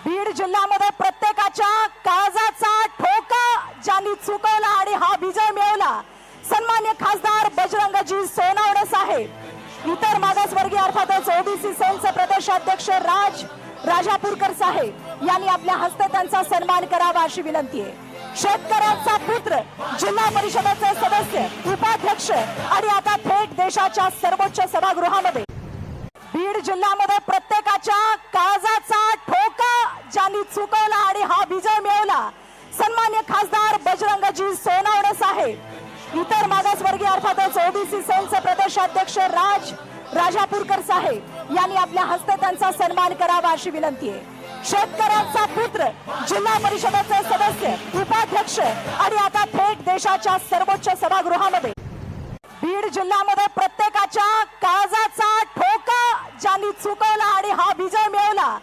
बीड जिल्ह्यामध्ये प्रत्येकाच्या काळजाचा ठोका ज्यांनी चुकवला आणि हा विजय मिळवला सन्मान्य खासदार बजरंगजी सोनवणे साहेब। इतर मागासवर्गीय अर्थातच ओबीसी सेलचे प्रदेशाध्यक्ष राजापूरकर साहेब यांनी आपल्या हस्ते त्यांचा सन्मान करावा अशी विनंती आहे। शेतकऱ्यांचा पुत्र, जिल्हा परिषदेचे सदस्य, उपाध्यक्ष आणि आता थेट देशाच्या सर्वोच्च सभागृहामध्ये बीड जिल्ह्यामध्ये प्रत्येकाच्या काळजाचा ठोका ज्यांनी चुकवला आणि हा विजय मिळवला सन्मान्य खासदार बजरंगजी सोनवणे साहेब। इतर मागासवर्गीय अर्थातच ओबीसी सेलचे प्रदेशाध्यक्ष राजापूरकर साहेब यांनी आपल्या हस्ते त्यांचा सन्मान करावा अशी विनंती आहे। शेतकऱ्यांचा पुत्र, जिल्हा परिषदेचे सदस्य, उपाध्यक्ष आणि आता थेट देशाच्या सर्वोच्च सभागृहामध्ये बीड जिल्ह्यामध्ये प्रत्येकाच्या काळजाचा ठोका ज्यांनी चुकवला आणि हा विजय मिळवला